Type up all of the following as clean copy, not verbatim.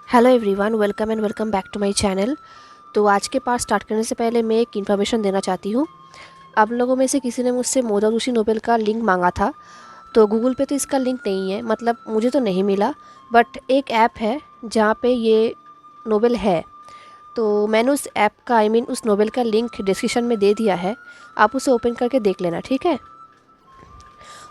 Hello everyone, welcome back to my channel. तो आज के पार्ट स्टार्ट करने से पहले मैं एक इन्फॉर्मेशन देना चाहती हूँ। आप लोगों में से किसी ने मुझसे मोदा ऋषि नोबेल का लिंक मांगा था। तो गूगल पे तो इसका लिंक नहीं है, मतलब मुझे तो नहीं मिला। बट एक ऐप है जहाँ पे ये नोबेल है। तो मैंने उस ऐप का उस नोबेल का लिंक डिस्क्रिप्शन में दे दिया है। आप उसे ओपन करके देख लेना, ठीक है।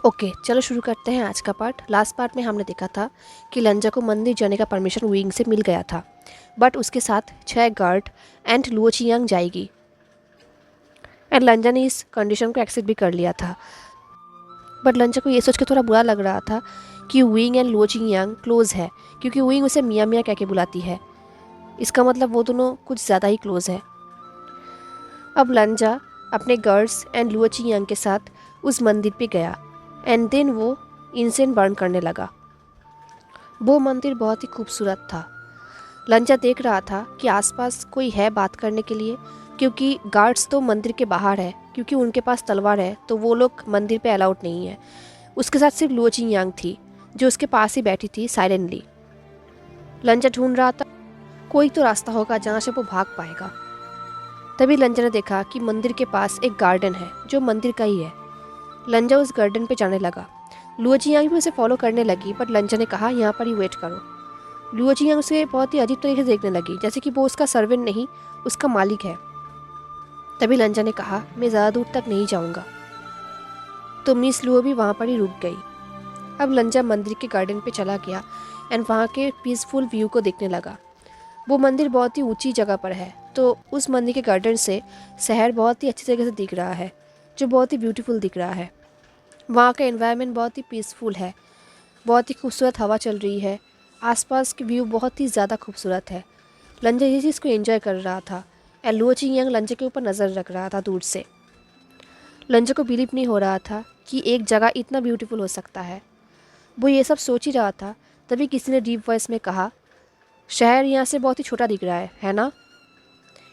ओके, चलो शुरू करते हैं आज का पार्ट। लास्ट पार्ट में हमने देखा था कि लंजा को मंदिर जाने का परमिशन विंग से मिल गया था, बट उसके साथ 6 गार्ड एंड लुओ चियांग जाएगी। एंड लंजा ने इस कंडीशन को एक्सेप्ट भी कर लिया था। बट लंजा को ये सोच के थोड़ा बुरा लग रहा था कि wing and Luo Chiang close है, क्योंकि विंग उसे मियाँ मियाँ कह के बुलाती है। इसका मतलब वो दोनों कुछ ज़्यादा ही क्लोज है। अब लंजा अपने गर्ल्स एंड लुओ चियांग के साथ उस मंदिर पे गया एंड देन वो इंसेंस बर्न करने लगा। वो मंदिर बहुत ही खूबसूरत था। लंजा देख रहा था कि आसपास कोई है बात करने के लिए, क्योंकि गार्ड्स तो मंदिर के बाहर है, क्योंकि उनके पास तलवार है तो वो लोग मंदिर पे अलाउड नहीं है। उसके साथ सिर्फ लुओ चिंग थी जो उसके पास ही बैठी थी साइलेंटली। लंजा ढूंढ रहा था कोई तो रास्ता होगा जहाँ से वो भाग पाएगा। तभी लंजा ने देखा कि मंदिर के पास एक गार्डन है जो मंदिर का ही है। लंजा उस गार्डन पे जाने लगा। लुओ चिंग भी उसे फॉलो करने लगी, बट लंजा ने कहा यहाँ पर ही वेट करो। लुओ चिंग उसे बहुत ही अजीब तरीके से देखने लगी, जैसे कि वो उसका सर्वेंट नहीं, उसका मालिक है। तभी लंजा ने कहा, मैं ज़्यादा दूर तक नहीं जाऊंगा। तो मिस लुओ भी वहाँ पर ही रुक गई। अब लंजा मंदिर के गार्डन पे चला गया एंड वहाँ के पीसफुल व्यू को देखने लगा। वो मंदिर बहुत ही ऊंची जगह पर है, तो उस मंदिर के गार्डन से शहर बहुत ही अच्छी तरीके से दिख रहा है, जो बहुत ही ब्यूटीफुल दिख रहा है। वहाँ का एनवायरनमेंट बहुत ही पीसफुल है, बहुत ही खूबसूरत हवा चल रही है, आसपास की व्यू बहुत ही ज़्यादा खूबसूरत है। लंजा इस चीज़ को एंजॉय कर रहा था एंड लुओ चिंग लंजा के ऊपर नज़र रख रहा था दूर से। लंजा को बिलीव नहीं हो रहा था कि एक जगह इतना ब्यूटीफुल हो सकता है। वो ये सब सोच ही रहा था, तभी किसी ने डीप वॉइस में कहा, शहर यहाँ से बहुत ही छोटा दिख रहा है ना।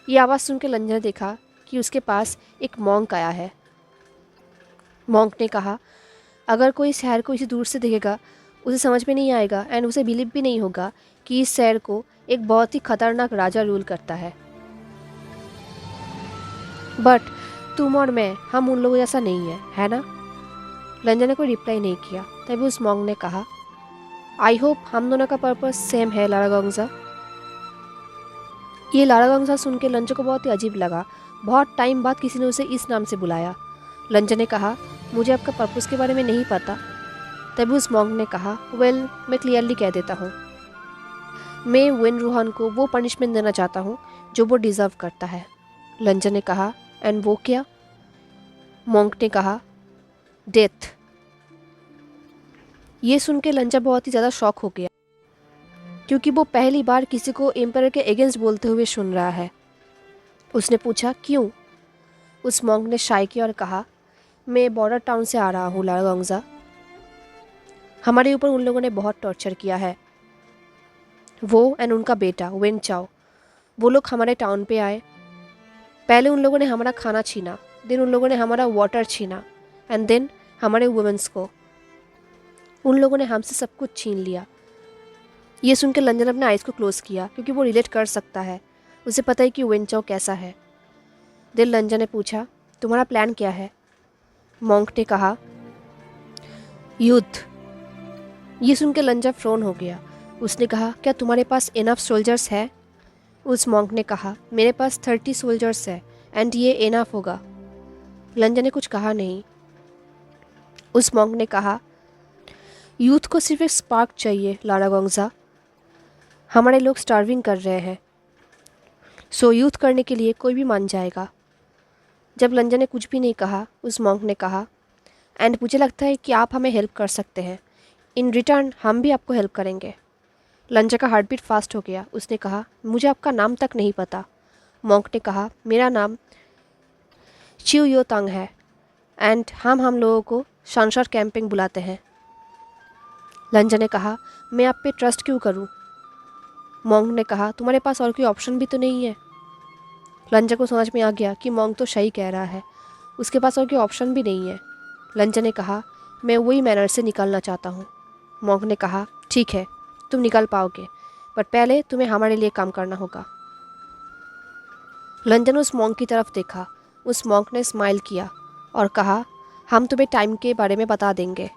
ये आवाज़ सुन के लंजा ने देखा कि उसके पास एक मॉन्क आया है। मॉन्क ने कहा, अगर कोई शहर को इसी दूर से देखेगा उसे समझ में नहीं आएगा एंड उसे बिलीव भी नहीं होगा कि इस शहर को एक बहुत ही खतरनाक राजा रूल करता है। बट तुम और मैं, हम उन लोगों जैसा नहीं है ना। लंजा ने कोई रिप्लाई नहीं किया। तभी उस मॉन्क ने कहा, आई होप हम दोनों का पर्पस सेम है लारागोंगजा। ये लारागोंगजा सुन के लंजा को बहुत ही अजीब लगा। बहुत टाइम बाद किसी ने उसे इस नाम से बुलाया। लंजा ने कहा, मुझे आपका पर्पस के बारे में नहीं पता। तभी उस मॉन्क ने कहा, वेल, मैं क्लियरली कह देता हूँ, मैं विन रूहान को वो पनिशमेंट देना चाहता हूँ जो वो डिज़र्व करता है। लंजा ने कहा, एंड वो क्या? मॉन्क ने कहा, डेथ। ये सुन के लंजा बहुत ही ज़्यादा शॉक हो गया, क्योंकि वो पहली बार किसी को एम्पायर के अगेंस्ट बोलते हुए सुन रहा है। उसने पूछा, क्यों? उस मॉन्क ने शाय किया और कहा, मैं बॉर्डर टाउन से आ रहा हूँ लारागोंगजा। हमारे ऊपर उन लोगों ने बहुत टॉर्चर किया है। वो एंड उनका बेटा वेन चाओ, वो लोग हमारे टाउन पे आए। पहले उन लोगों ने हमारा खाना छीना, देन उन लोगों ने हमारा वाटर छीना, एंड देन हमारे वुमेंस को। उन लोगों ने हमसे सब कुछ छीन लिया। ये सुनकर लंजा ने अपने आइज़ को क्लोज किया, क्योंकि वो रिलेट कर सकता है। उसे पता है कि वेन चाओ कैसा है। देन लंजा ने पूछा, तुम्हारा प्लान क्या है? मॉन्क ने कहा, युद्ध। ये सुनकर लंजा फ्रोन हो गया। उसने कहा, क्या तुम्हारे पास इनफ सोल्जर्स है? उस मॉन्क ने कहा, मेरे पास 30 सोल्जर्स है एंड ये इनफ होगा। लंजा ने कुछ कहा नहीं। उस मॉन्क ने कहा, यूथ को सिर्फ एक स्पार्क चाहिए लारागोंगजा। हमारे लोग स्टार्विंग कर रहे हैं, सो यूथ करने के लिए कोई भी मान जाएगा। जब लंजा ने कुछ भी नहीं कहा, उस मॉन्क ने कहा, एंड मुझे लगता है कि आप हमें हेल्प कर सकते हैं। इन रिटर्न हम भी आपको हेल्प करेंगे। लंजा का हार्ट बीट फास्ट हो गया। उसने कहा, मुझे आपका नाम तक नहीं पता। मॉन्क ने कहा, मेरा नाम चिव यो तंग है एंड हम लोगों को शानशार कैंपिंग बुलाते हैं। लंजा ने कहा, मैं आप पे ट्रस्ट क्यों करूं? मॉन्क ने कहा, तुम्हारे पास और कोई ऑप्शन भी तो नहीं है। लंजा को समझ में आ गया कि मॉन्क तो सही कह रहा है, उसके पास और कोई ऑप्शन भी नहीं है। लंजा ने कहा, मैं वही मैनर से निकलना चाहता हूँ। मॉन्क ने कहा, ठीक है, तुम निकल पाओगे, बट पहले तुम्हें हमारे लिए काम करना होगा। लंजन ने उस मॉन्क की तरफ देखा। उस मॉन्क ने स्माइल किया और कहा, हम तुम्हें टाइम के बारे में बता देंगे।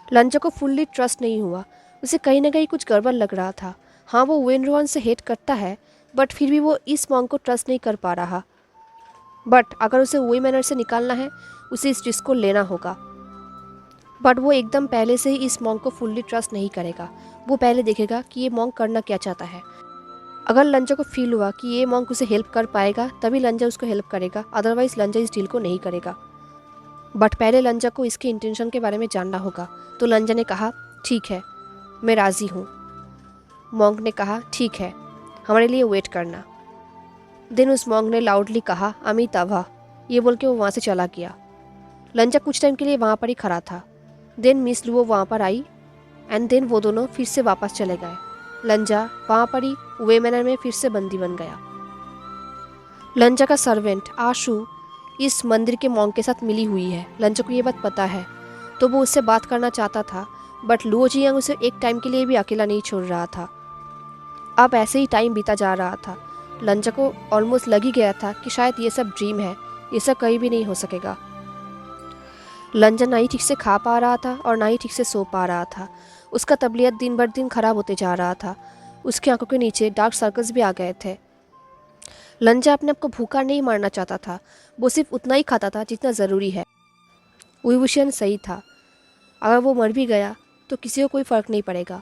लंजन को फुल्ली ट्रस्ट नहीं हुआ। उसे कहीं ना कहीं कुछ गड़बड़ लग रहा था। हाँ, वो वेनरुआन से हेट करता है, बट फिर भी वो इस मॉन्क को ट्रस्ट नहीं कर पा रहा। बट अगर उसे वही मैनर से निकालना है, उसे इस रिस्क को लेना होगा। बट वो एकदम पहले से ही इस मॉन्क को फुल्ली ट्रस्ट नहीं करेगा। वो पहले देखेगा कि ये मॉन्क करना क्या चाहता है। अगर लंजा को फील हुआ कि ये मॉन्क उसे हेल्प कर पाएगा, तभी लंजा उसको हेल्प करेगा, अदरवाइज लंजा इस डील को नहीं करेगा। बट पहले लंजा को इसके इंटेंशन के बारे में जानना होगा। तो लंजा ने कहा, ठीक है, मैं राज़ी हूँ। मॉन्क ने कहा, ठीक है, हमारे लिए वेट करना। देन उस मॉन्क ने लाउडली कहा, अमिताभा। ये बोल के वो वहाँ से चला गया। लंजा कुछ टाइम के लिए वहाँ पर ही खड़ा था। देन मिस लुओ वहाँ पर आई एंड देन वो दोनों फिर से वापस चले गए। लंजा वहाँ पर ही वे मैनर में फिर से बंदी बन गया। लंजा का सर्वेंट आशु इस मंदिर के मॉन्क के साथ मिली हुई है। लंजा को ये बात पता है, तो वो उससे बात करना चाहता था, बट लुओ जियांग उसे एक टाइम के लिए भी अकेला नहीं छोड़ रहा था। अब ऐसे ही टाइम बीता जा रहा था। लंजा को ऑलमोस्ट लग ही गया था कि शायद ये सब ड्रीम है, ये सब कहीं भी नहीं हो सकेगा। लंजा ना ही ठीक से खा पा रहा था और ना ही ठीक से सो पा रहा था। उसका तबीयत दिन बर दिन खराब होते जा रहा था। उसकी आंखों के नीचे डार्क सर्कल्स भी आ गए थे। लंजा अपने आप को भूखा नहीं मारना चाहता था, वो सिर्फ उतना ही खाता था जितना ज़रूरी है। उइवुशियन सही था, अगर वो मर भी गया तो किसी को कोई फ़र्क नहीं पड़ेगा।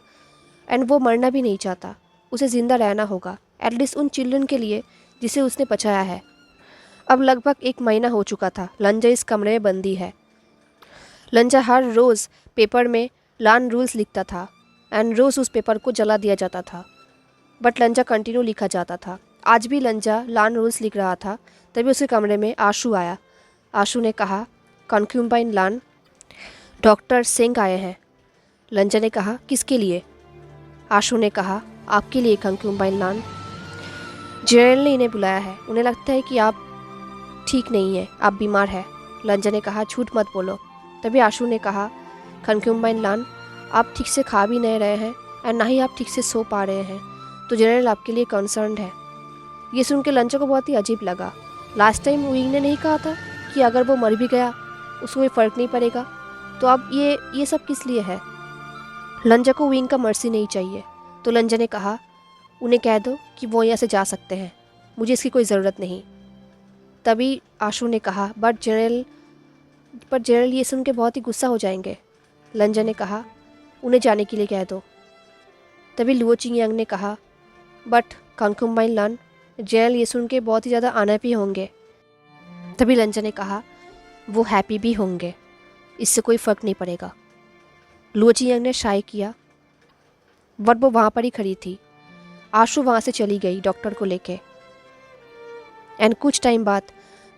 एंड वो मरना भी नहीं चाहता, उसे ज़िंदा रहना होगा, एटलीस्ट उन चिल्ड्रन के लिए जिसे उसने बचाया है। अब लगभग 1 महीना हो चुका था लंजा इस कमरे में बंदी है। लंजा हर रोज़ पेपर में लान रूल्स लिखता था एंड रोज़ उस पेपर को जला दिया जाता था, बट लंजा कंटिन्यू लिखा जाता था। आज भी लंजा लान रूल्स लिख रहा था, तभी उसके कमरे में आशु आया। आशु ने कहा, कॉन्क्यूबाइन लान, डॉक्टर सेंग आए हैं। लंजा ने कहा, किसके लिए? आशु ने कहा, आपके लिए कॉन्क्यूबाइन लान। जनरल ने इन्हें बुलाया है, उन्हें लगता है कि आप ठीक नहीं है, आप बीमार हैं। लंजा ने कहा, झूठ मत बोलो। तभी आशु ने कहा, कॉन्क्यूबाइन लान, आप ठीक से खा भी नहीं रहे हैं एंड ना ही आप ठीक से सो पा रहे हैं, तो जनरल आपके लिए कंसर्न्ड है। ये सुन के लंजा को बहुत ही अजीब लगा। लास्ट टाइम विंग ने नहीं कहा था कि अगर वो मर भी गया उसको कोई फ़र्क नहीं पड़ेगा, तो अब ये सब किस लिए है? लंजा को विंग का मर्सी नहीं चाहिए। तो लंजा ने कहा, उन्हें कह दो कि वो यहाँ से जा सकते हैं, मुझे इसकी कोई ज़रूरत नहीं। तभी आशु ने कहा, बट जनरल ये सुन के बहुत ही गुस्सा हो जाएंगे। लंजा ने कहा, उन्हें जाने के लिए कह दो। तभी लुओ चिंगयांग ने कहा, बट कॉन्क्यूबाइन लान, जनरल ये सुन के बहुत ही ज़्यादा अनहैप्पी होंगे। तभी लंजा ने कहा, वो हैप्पी भी होंगे, इससे कोई फ़र्क नहीं पड़ेगा। लुओ चिंगयांग ने शाय किया, बट वो वहाँ पर ही खड़ी थी। आशु वहाँ से चली गई डॉक्टर को लेके। एंड कुछ टाइम बाद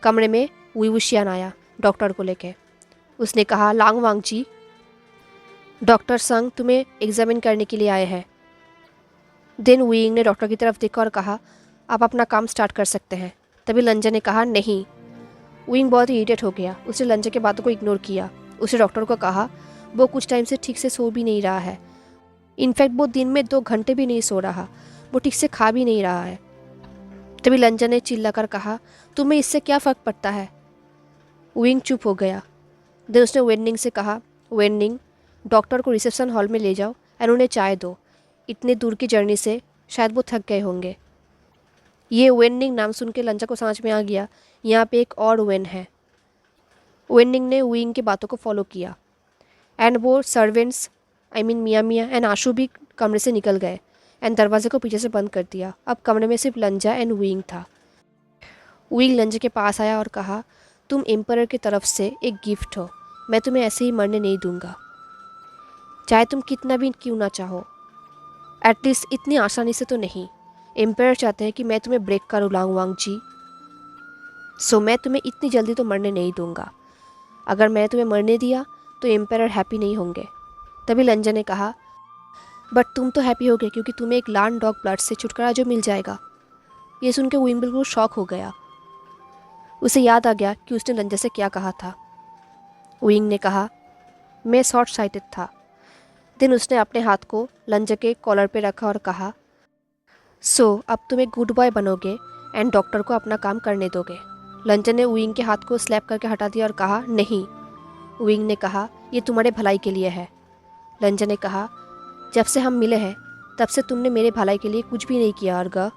कमरे में उइवुशियन आया डॉक्टर को लेके। उसने कहा, लांग वांग जी, डॉक्टर संग तुम्हें एग्जामिन करने के लिए आए हैं। देन विंग ने डॉक्टर की तरफ देखा और कहा, आप अपना काम स्टार्ट कर सकते हैं। तभी लंजा ने कहा, नहीं। विंग बहुत ही इरिटेट हो गया, उसने लंजा की बातों को इग्नोर किया। उसने डॉक्टर को कहा, वो कुछ टाइम से ठीक से सो भी नहीं रहा है, इनफैक्ट वो दिन में 2 घंटे भी नहीं सो रहा, वो ठीक से खा भी नहीं रहा है। तभी लंजा ने चिल्लाकर कहा, तुम्हें इससे क्या फ़र्क पड़ता है? विंग चुप हो गया। देन उसने वेननिंग से कहा, वेननिंग, डॉक्टर को रिसेप्शन हॉल में ले जाओ एंड उन्हें चाय दो, इतने दूर की जर्नी से शायद वो थक गए होंगे। ये वेननिंग नाम सुन के लंजा को समझ में आ गया, यहाँ पे एक और वेन है। वेननिंग ने विंग की बातों को फॉलो किया एंड वो सर्वेंट्स मिया मिया एंड आशु भी कमरे से निकल गए एंड दरवाजे को पीछे से बंद कर दिया। अब कमरे में सिर्फ लंजा एंड विंग था। विंग लंजा के पास आया और कहा, तुम एम्परर की तरफ से एक गिफ्ट हो, मैं तुम्हें ऐसे ही मरने नहीं दूंगा, चाहे तुम कितना भी क्यों ना चाहो। एटलीस्ट इतनी आसानी से तो नहीं। एम्पायर चाहते हैं कि मैं तुम्हें ब्रेक करूँ लांग वांग जी, सो मैं तुम्हें इतनी जल्दी तो मरने नहीं दूंगा। अगर मैं तुम्हें मरने दिया तो एम्पायर हैप्पी नहीं होंगे। तभी लंजा ने कहा, बट तुम तो हैप्पी होगे क्योंकि तुम्हें एक लान डॉग ब्लड से छुटकारा जो मिल जाएगा। ये सुन के विंग बिल्कुल शॉक हो गया। उसे याद आ गया कि उसने लंजा से क्या कहा था। विंग ने कहा, मैं शॉर्ट साइटेड था, देन उसने अपने हाथ को लंजा के कॉलर पे रखा और कहा, सो अब तुम एक गुड बॉय बनोगे एंड डॉक्टर को अपना काम करने दोगे। लंजा ने विंग के हाथ को स्लैप करके हटा दिया और कहा, नहीं। विंग ने कहा, ये तुम्हारे भलाई के लिए है। लंजा ने कहा, जब से हम मिले हैं तब से तुमने मेरे भलाई के लिए कुछ भी नहीं किया अर्गा।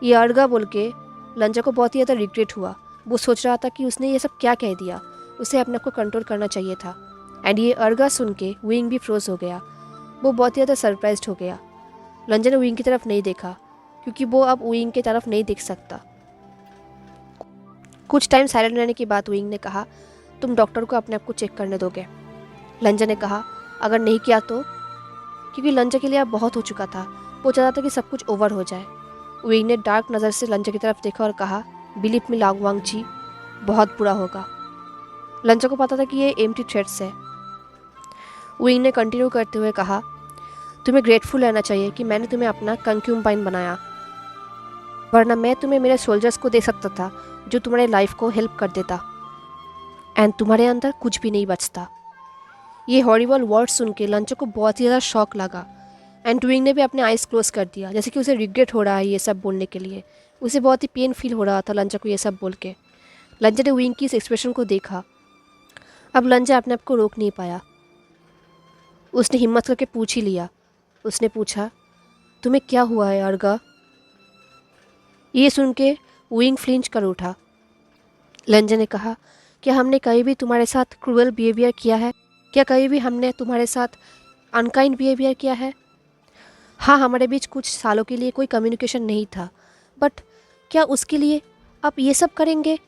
ये अर्गा बोल के लंजा को बहुत ही ज़्यादा रिग्रेट हुआ। वो सोच रहा था कि उसने ये सब क्या कह दिया, उसे अपने आप को कंट्रोल करना चाहिए था। एंड ये अर्गा सुन के विंग भी फ्रोज हो गया। वो बहुत ही ज़्यादा सरप्राइज्ड हो गया। लंजा ने विंग की तरफ नहीं देखा क्योंकि वो अब विंग की तरफ नहीं देख सकता। कुछ टाइम साइलेंट रहने के बाद विंग ने कहा, तुम डॉक्टर को अपने आप को चेक करने दोगे? लंजा ने कहा, अगर नहीं किया तो? क्योंकि लंजा के लिए अब बहुत हो चुका था। वो चाहता था कि सब कुछ ओवर हो जाए। विंग ने डार्क नज़र से लंजा की तरफ देखा और कहा, बिलीव मी लांगवांग जी, बहुत बुरा होगा। लंजा को पता था कि ये एम्प्टी थ्रेट्स है। विंग ने कंटिन्यू करते हुए कहा, तुम्हें ग्रेटफुल रहना चाहिए कि मैंने तुम्हें अपना कंक्यूम्बाइन बनाया, वरना मैं तुम्हें मेरे सोल्जर्स को दे सकता था जो तुम्हारे लाइफ को हेल्प कर देता एंड तुम्हारे अंदर कुछ भी नहीं बचता। ये हॉरिबल वर्ड सुन के लंचा को बहुत ही ज़्यादा शॉक लगा एंड ट्विंग ने भी अपने आइज़ क्लोज कर दिया, जैसे कि उसे रिग्रेट हो रहा है ये सब बोलने के लिए। उसे बहुत ही पेन फील हो रहा था लंचा को ये सब बोल के। लंचा ने विंग की इस एक्सप्रेशन को देखा। अब लंचा अपने आप को रोक नहीं पाया। उसने हिम्मत करके पूछ ही लिया। उसने पूछा, तुम्हें क्या हुआ है अर्गा? ये सुन के विंग फ्लिंच कर उठा। लंजा ने कहा, क्या हमने कहीं भी तुम्हारे साथ क्रूअल बिहेवियर किया है? क्या कहीं भी हमने तुम्हारे साथ अनकाइंड बिहेवियर किया है? हाँ, हमारे बीच कुछ सालों के लिए कोई कम्युनिकेशन नहीं था, बट क्या उसके लिए आप ये सब करेंगे?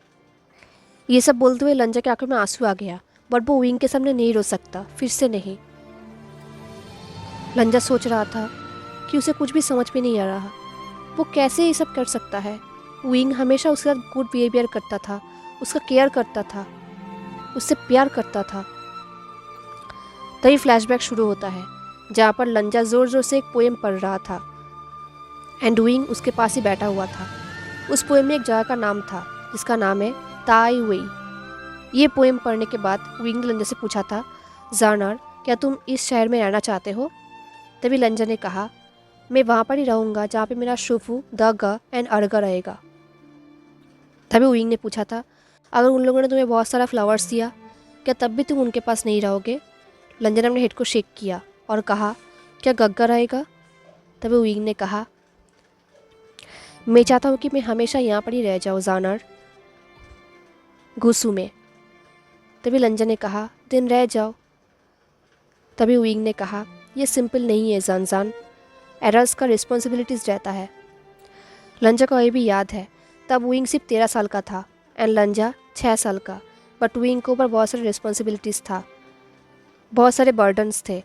ये सब बोलते हुए लंजा के आंखों में आंसू आ गया, बट वो विंग के सामने नहीं रो सकता, फिर से नहीं। लंजा सोच रहा था कि उसे कुछ भी समझ में नहीं आ रहा। वो कैसे ये सब कर सकता है? विंग हमेशा उसके साथ गुड बिहेवियर करता था, उसका केयर करता था, उससे प्यार करता था। तभी फ्लैशबैक शुरू होता है जहाँ पर लंजा ज़ोर ज़ोर से एक पोएम पढ़ रहा था एंड विंग उसके पास ही बैठा हुआ था। उस पोएम में एक जगह का नाम था जिसका नाम है ताई वेई। ये पोएम पढ़ने के बाद विंग ने लंजा से पूछा था, जानर, क्या तुम इस शहर में रहना चाहते हो? तभी लंजा ने कहा, मैं वहाँ पर ही रहूँगा जहाँ पे मेरा शुफू, दगा एंड अर्गा रहेगा। तभी विंग ने पूछा था, अगर उन लोगों ने तुम्हें बहुत सारा फ्लावर्स दिया, क्या तब भी तुम उनके पास नहीं रहोगे? लंजा ने अपने हेड को शेक किया और कहा, क्या गग्गा रहेगा? तभी विंग ने कहा, मैं चाहता हूँ कि मैं हमेशा यहाँ पर ही रह जाऊँ जानर, गुसू में। तभी लंजा ने कहा, दिन रह जाओ। तभी विंग ने कहा, यह सिंपल नहीं है जानजान, एरर्स का रिस्पॉन्सिबिलिटीज़ रहता है। लंजा को अभी भी याद है, तब विंग सिर्फ 13 साल का था एंड लंजा 6 साल का, बट विंग के ऊपर बहुत सारे रिस्पॉन्सिबिलिटीज़ था, बहुत सारे बर्डन्स थे।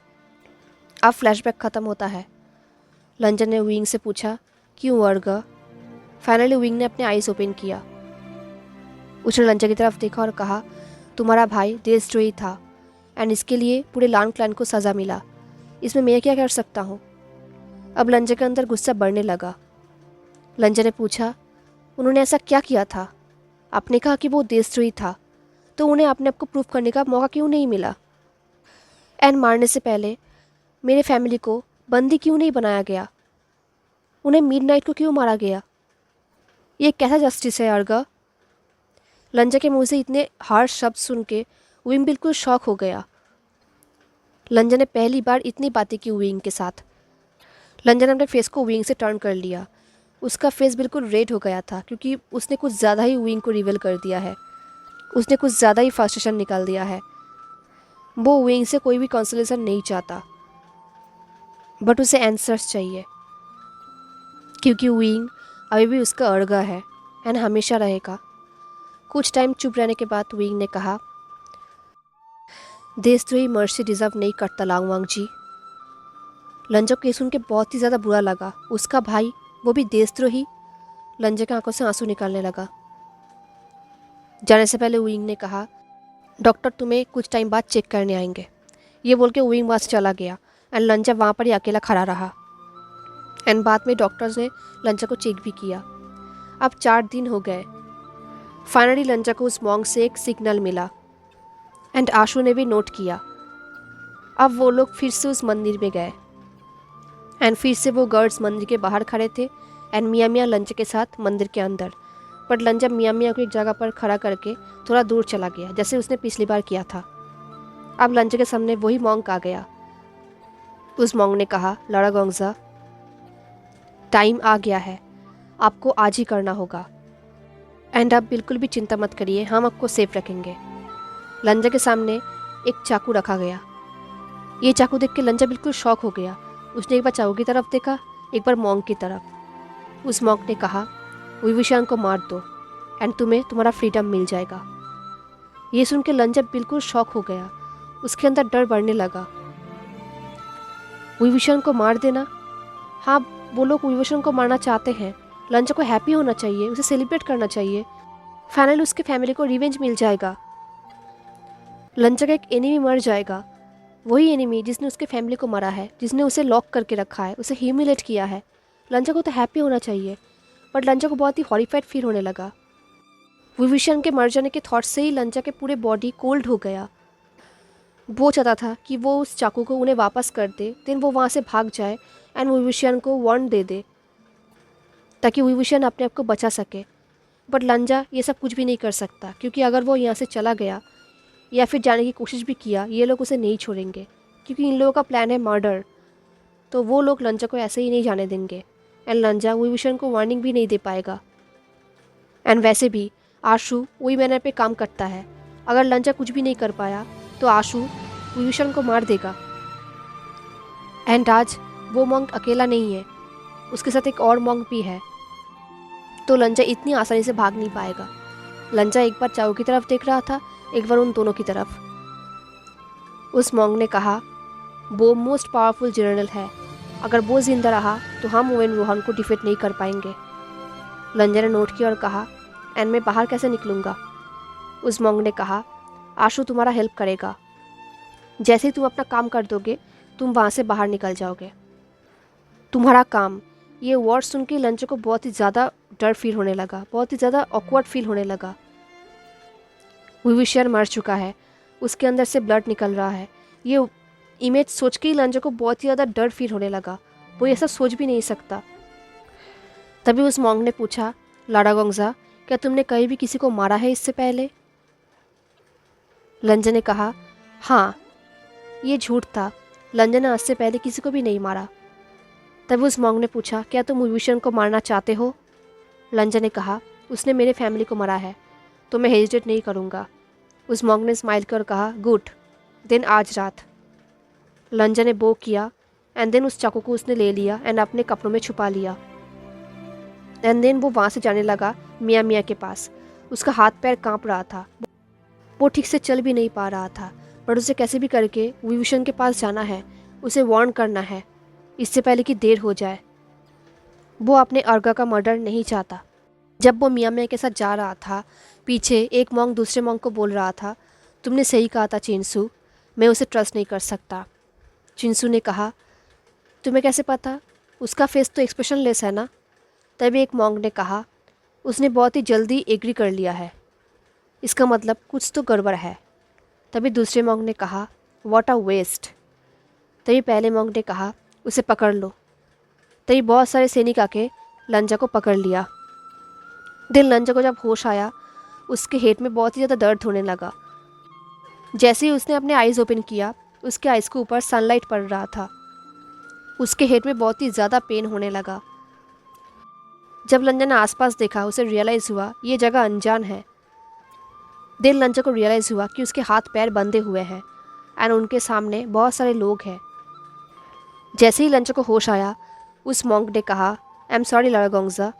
अब फ्लैशबैक ख़त्म होता है। लंजा ने विंग से पूछा, क्यों अर्गा? फाइनली विंग ने अपने आईज ओपन किया। उसने लंजा की तरफ देखा और कहा, तुम्हारा भाई देशद्रोही था एंड इसके लिए पूरे लान क्लैन को सज़ा मिला। इसमें मैं क्या कर सकता हूँ? अब लंजा के अंदर गुस्सा बढ़ने लगा। लंजा ने पूछा, उन्होंने ऐसा क्या किया था? आपने कहा कि वो देशद्रोही था, तो उन्हें अपने आप को प्रूव करने का मौका क्यों नहीं मिला? एंड मारने से पहले मेरे फैमिली को बंदी क्यों नहीं बनाया गया? उन्हें मिडनाइट को क्यों मारा गया? ये कैसा जस्टिस है अर्गा? लंजा के मुंह से इतने हार्श शब्द सुन के विंग बिल्कुल शॉक हो गया। लंजा ने पहली बार इतनी बातें की विंग के साथ। लंजा ने अपने फेस को विंग से टर्न कर लिया। उसका फेस बिल्कुल रेड हो गया था क्योंकि उसने कुछ ज़्यादा ही विंग को रिवील कर दिया है। उसने कुछ ज़्यादा ही फ्रस्ट्रेशन निकाल दिया है। वो विंग से कोई भी कंसोलेशन नहीं चाहता, बट उसे आंसर्स चाहिए क्योंकि विंग अभी भी उसका अर्गा है एंड हमेशा रहेगा। कुछ टाइम चुप रहने के बाद विंग ने कहा, देशद्रोही मर्सी डिज़र्व नहीं करता लांगवांग जी। लंजा को ये सुन के बहुत ही ज़्यादा बुरा लगा। उसका भाई, वो भी देशद्रोही। लंजा के आंखों से आंसू निकलने लगा। जाने से पहले विंग ने कहा, डॉक्टर तुम्हें कुछ टाइम बाद चेक करने आएंगे। ये बोल के विंग वहाँ से चला गया एंड लंजा वहाँ पर ही अकेला खड़ा रहा। एंड बाद में डॉक्टर्स ने लंजा को चेक भी किया। अब 4 दिन हो गए। फाइनली लंजा को उस मॉन्ग से एक सिग्नल मिला एंड आशु ने भी नोट किया। अब वो लोग फिर से उस मंदिर में गए एंड फिर से वो गार्ड्स मंदिर के बाहर खड़े थे एंड मियाँ मियाँ लंचा के साथ मंदिर के अंदर। बट लंचा मियाँ मियाँ को एक जगह पर खड़ा करके थोड़ा दूर चला गया, जैसे उसने पिछली बार किया था। अब लंचा के सामने वही मॉन्क आ गया। उस मॉन्क ने कहा, लारागोंग्जा, टाइम आ गया है, आपको आज ही करना होगा एंड आप बिल्कुल भी चिंता मत करिए, हम आपको सेफ रखेंगे। लंजा के सामने एक चाकू रखा गया। ये चाकू देख के लंजा बिल्कुल शॉक हो गया। उसने एक बार चाकू की तरफ देखा, एक बार मॉन्क की तरफ। उस मॉन्क ने कहा, विभीषण को मार दो एंड तुम्हें तुम्हारा फ्रीडम मिल जाएगा। ये सुन के लंजा बिल्कुल शॉक हो गया। उसके अंदर डर बढ़ने लगा। विभीषण को मार देना? हाँ, वो लोग विभीषण को मारना चाहते हैं। लंचा को हैप्पी होना चाहिए, उसे सेलिब्रेट करना चाहिए। फाइनली उसके फैमिली को रिवेंज मिल जाएगा। लंचा का एक एनिमी मर जाएगा, वही एनिमी जिसने उसके फैमिली को मारा है, जिसने उसे लॉक करके रखा है, उसे ह्यूमिलेट किया है। लंचा को तो हैप्पी होना चाहिए, बट लंचा को बहुत ही हॉरिफाइड फील होने लगा। विभीषण के मर जाने के थॉट से ही लंचा के पूरे बॉडी कोल्ड हो गया। वो चाहता था कि वो उस चाकू को उन्हें वापस कर दे, देन वो वहाँ से भाग जाए एंड विभीषण को वार्न दे दे ताकि विभीषण अपने आप को बचा सके। बट लंजा ये सब कुछ भी नहीं कर सकता, क्योंकि अगर वो यहाँ से चला गया या फिर जाने की कोशिश भी किया, ये लोग उसे नहीं छोड़ेंगे, क्योंकि इन लोगों का प्लान है मर्डर। तो वो लोग लंजा को ऐसे ही नहीं जाने देंगे एंड लंजा विभीषण को वार्निंग भी नहीं दे पाएगा। एंड वैसे भी आशु वही मैनर पे काम करता है। अगर लंजा कुछ भी नहीं कर पाया तो आशु विभीषण को मार देगा। एंड आज वो मॉन्क अकेला नहीं है, उसके साथ एक और मॉन्क भी है, तो लंजा इतनी आसानी से भाग नहीं पाएगा। लंजा एक बार चाऊ की तरफ देख रहा था, एक बार उन दोनों की तरफ। उस मॉन्क ने कहा, वो मोस्ट पावरफुल जनरल है, अगर वो जिंदा रहा तो हम ओवेन रोहन को डिफीट नहीं कर पाएंगे। लंजा ने नोट किया और कहा, एंड मैं बाहर कैसे निकलूँगा? उस मॉन्क ने कहा, आशु तुम्हारा हेल्प करेगा। जैसे ही तुम अपना काम कर दोगे, तुम वहाँ से बाहर निकल जाओगे। तुम्हारा काम। ये वर्ड सुन के लंचा को बहुत ही ज़्यादा डर फील होने लगा, बहुत ही ज़्यादा ऑकवर्ड फील होने लगा। विभीषण मर चुका है, उसके अंदर से ब्लड निकल रहा है। ये इमेज सोच के ही लंजा को बहुत ही ज़्यादा डर फील होने लगा। वो ये सब सोच भी नहीं सकता। तभी उस मॉन्क ने पूछा, लारागोंग्जा, क्या तुमने कहीं भी किसी को मारा है इससे पहले? लंजा ने कहा, हाँ। ये झूठ था, लंजा ने आज से पहले किसी को भी नहीं मारा। तभी उस मॉन्क ने पूछा, क्या तुम विभीषण को मारना चाहते हो? लंजा ने कहा, उसने मेरे फैमिली को मारा है, तो मैं हेजिटेट नहीं करूँगा। उस मॉन्क ने स्माइल कर कहा, गुड, देन आज रात। लंजा ने बो किया एंड देन उस चाकू को उसने ले लिया एंड अपने कपड़ों में छुपा लिया। एंड देन वो वहाँ से जाने लगा मियाँ मियाँ के पास। उसका हाथ पैर कांप रहा था, वो ठीक से चल भी नहीं पा रहा था, पर उसे कैसे भी करके विभीषण के पास जाना है, उसे वार्न करना है, इससे पहले कि देर हो जाए। वो अपने अर्गा का मर्डर नहीं चाहता। जब वो मियाँ मियाँ के साथ जा रहा था, पीछे एक मॉन्क दूसरे मॉन्क को बोल रहा था, तुमने सही कहा था चिंसू, मैं उसे ट्रस्ट नहीं कर सकता। चिंसू ने कहा, तुम्हें कैसे पता? उसका फेस तो एक्सप्रेशनलेस है ना। तभी एक मॉन्क ने कहा, उसने बहुत ही जल्दी एग्री कर लिया है, इसका मतलब कुछ तो गड़बड़ है। तभी दूसरे मॉन्क ने कहा, व्हाट अ वेस्ट। तभी पहले मॉन्क ने कहा, उसे पकड़ लो। तभी बहुत सारे सैनिक आके लंजा को पकड़ लिया। दिन लंजा को जब होश आया, उसके हेड में बहुत ही ज़्यादा दर्द होने लगा। जैसे ही उसने अपने आइज़ ओपन किया, उसके आइज़ के ऊपर सनलाइट पड़ रहा था। उसके हेड में बहुत ही ज़्यादा पेन होने लगा। जब लंजा ने आसपास देखा, उसे रियलाइज़ हुआ ये जगह अनजान है। देन लंजा को रियलाइज़ हुआ कि उसके हाथ पैर बंधे हुए हैं एंड उनके सामने बहुत सारे लोग हैं। जैसे ही लंजा को होश आया, उस मॉन्क ने कहा, आई एम सॉरी लारागोंग्जा,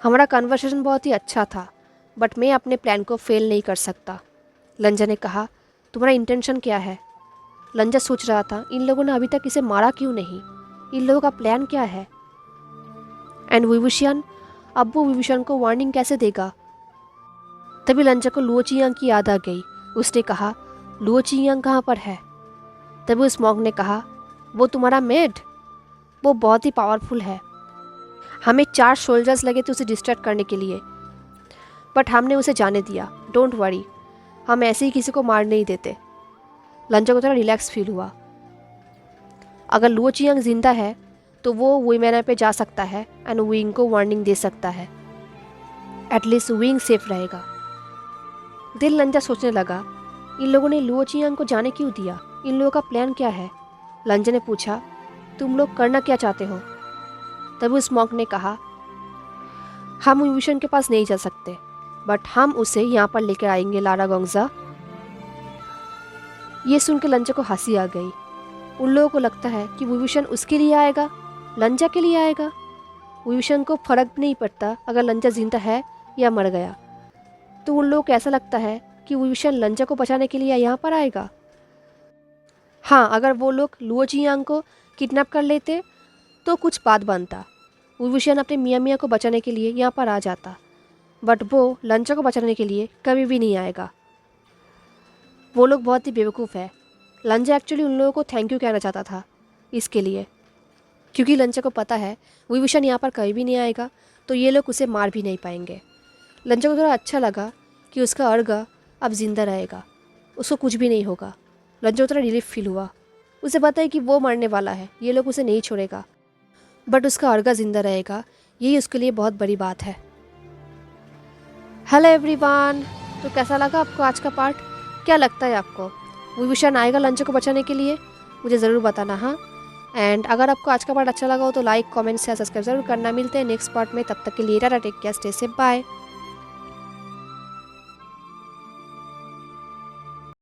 हमारा कन्वर्सेशन बहुत ही अच्छा था, बट मैं अपने प्लान को फेल नहीं कर सकता। लंजा ने कहा, तुम्हारा इंटेंशन क्या है? लंजा सोच रहा था, इन लोगों ने अभी तक इसे मारा क्यों नहीं, इन लोगों का प्लान क्या है। एंड विभीषण, अब वो विभीषण को वार्निंग कैसे देगा? तभी लंजा को लुओ चियांग की याद आ गई। उसने कहा, लुओ चियांग कहाँ पर है? तभी उस मॉन्क ने कहा, वो तुम्हारा मेड, वो बहुत ही पावरफुल है। हमें 4 सोल्जर्स लगे थे उसे डिस्ट्रैक्ट करने के लिए, बट हमने उसे जाने दिया। डोंट वरी, हम ऐसे ही किसी को मार नहीं देते। लंचा को थोड़ा रिलैक्स फील हुआ। अगर लुओ चियांग जिंदा है तो वो वुई मैनर पे जा सकता है एंड विंग को वार्निंग दे सकता है। एटलीस्ट विंग सेफ रहेगा। दिल लंजा सोचने लगा, इन लोगों ने लुओ चियांग को जाने क्यों दिया? इन लोगों का प्लान क्या है? लंजा ने पूछा, तुम लोग करना क्या चाहते हो? तब उस मॉन्क ने कहा, हम विभूषण के पास नहीं जा सकते, बट हम उसे यहाँ पर लेकर आएंगे लारा गोंगजा। ये सुन के लंजा को हंसी आ गई। उन लोगों को लगता है कि विभूषण उसके लिए आएगा, लंजा के लिए आएगा। विभूषण को फर्क नहीं पड़ता अगर लंजा जिंदा है या मर गया। तो उन लोगों को ऐसा लगता है कि विभूषण लंजा को बचाने के लिए यहाँ पर आएगा। हाँ, अगर वो लोग लुओ चियांग को किडनैप कर लेते तो कुछ बात बनता। विभूषण अपने मियाँ मियाँ को बचाने के लिए यहाँ पर आ जाता, बट वो लंचा को बचाने के लिए कभी भी नहीं आएगा। वो लोग बहुत ही बेवकूफ़ है। लंचा एक्चुअली उन लोगों को थैंक यू कहना चाहता था इसके लिए, क्योंकि लंचा को पता है विभूषण यहाँ पर कभी भी नहीं आएगा तो ये लोग उसे मार भी नहीं पाएंगे। लंचा को थोड़ा अच्छा लगा कि उसका अर्गा अब जिंदा रहेगा, उसको कुछ भी नहीं होगा। लंचा को थोड़ा रिलीफ फील हुआ। उसे पता है कि वो मरने वाला है, ये लोग उसे नहीं छोड़ेगा, बट उसका अर्गा जिंदा रहेगा, यही उसके लिए बहुत बड़ी बात है। हेलो एवरीवन, तो कैसा लगा आपको आज का पार्ट? क्या लगता है आपको विभूषण आएगा लंचा को बचाने के लिए? मुझे ज़रूर बताना। हाँ, एंड अगर आपको आज का पार्ट अच्छा लगा हो तो लाइक, कमेंट, शेयर, सब्सक्राइब जरूर करना। मिलते हैं नेक्स्ट पार्ट में, तब तक के लिए tata, take care, stay safe, bye.